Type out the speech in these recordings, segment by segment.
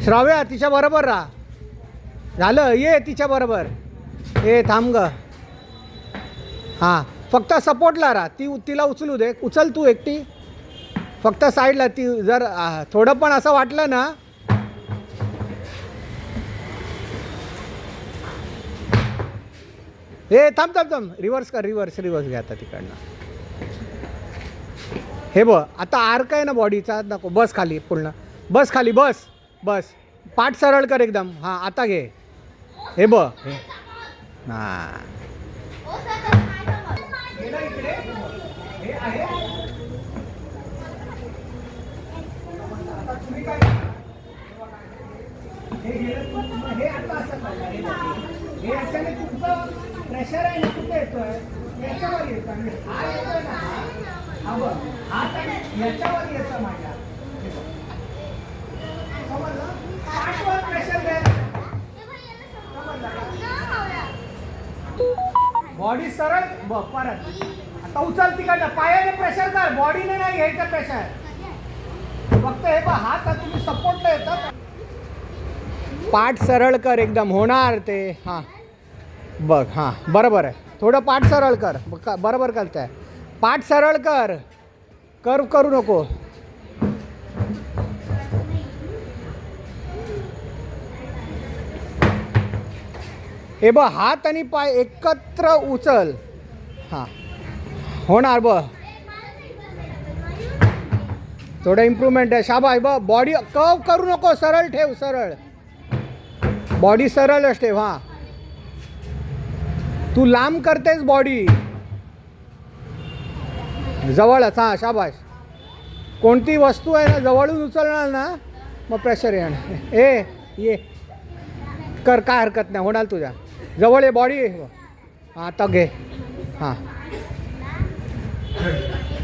श्राव्या तिच्या बरोबर राहा. झालं, ये तिच्या बरोबर. ए थांब ग. हां, फक्त सपोर्टला राहा. तिला उचलू दे. उचल तू एकटी. फक्त साईडला. ती जर थोडं पण असं वाटलं ना. हे थांब थांब थांब. रिव्हर्स कर. रिव्हर्स घ्या आता तिकडनं. हे बघ आता आर्क आहे ना बॉडीचा. नको, बस खाली पूर्ण. बस खाली. बस बस. पाठ सरळ कर एकदम. हां आता घे. हे बघ. हां प्रेशर आहे ना कुठे येतोय याच्यावर येतो. हा येतोय ना. हा बघ, हा याच्यावर येतं माझ्या. समजलं? पाठवर प्रेशर द्यायला. बॉडी सरळ बघ. परत आता उचल तिकडनं. पायाने प्रेशर कर. बॉडीने नाही घ्यायचं प्रेशर. फक्त हे बघ, हात तुम्ही सपोर्टला येतात. पाठ सरळ कर एकदम. होणार ते. हां बघ. हां बरोबर आहे. थोडं पाठ सरळ कर. बरोबर करताय. पाठ सरळ कर. कर्व करू नको. हे बघ, हात आणि पाय एकत्र उचल. हां होणार बघ. थोडं इम्प्रूव्हमेंट आहे. शाबाय. बघ बॉडी कर्व करू नको. सरळ ठेव. सरळ बॉडी सरळच ठेव. हां तू लांब करतेस बॉडी. जवळच. हां शाबाश. कोणती वस्तू आहे ना जवळून उचलणार ना मग प्रेशर येणार. ये कर. काय हरकत नाही. होणार तुझ्या जवळ. ये बॉडी. हां आता घे. हां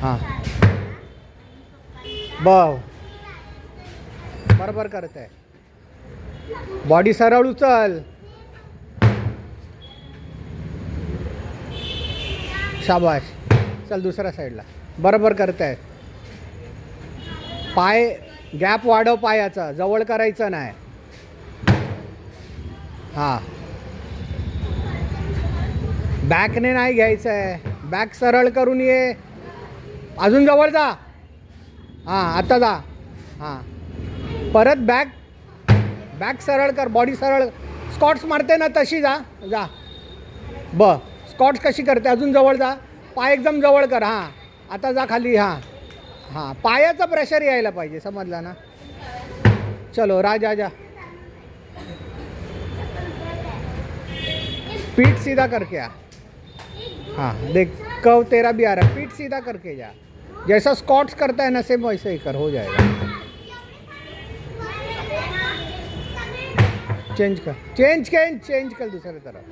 हां बरोबर करत आहे. बॉडी सरळ उचल. शाबाश. चल दुसऱ्या साईडला. बरोबर करत आहे. पाय गॅप वाढव. पायाचा जवळ करायचं नाही. हां बॅकने नाही घ्यायचं आहे. बॅक सरळ करून ये. अजून जवळ जा. हां आता जा. हां परत बॅक सरळ कर. बॉडी सरळ. स्कॉट्स मारते ना तशी जा. स्कॉट्स कशी करते. अजून जवळ जा. पाय एकदम जवळ कर. हां आता जा खाली. हां पायाचं प्रेशर यायला पाहिजे. समजलं ना. चलो राजा जा. पीठ सीधा करके आ. हाँ देख कर्व तेरा भी आ रहा है. पीठ सीधा करके जा. जैसा स्क्वाट्स करता है ना सेम वैसे ही कर. हो जाएगा. चेंज कर दूसरे तरफ.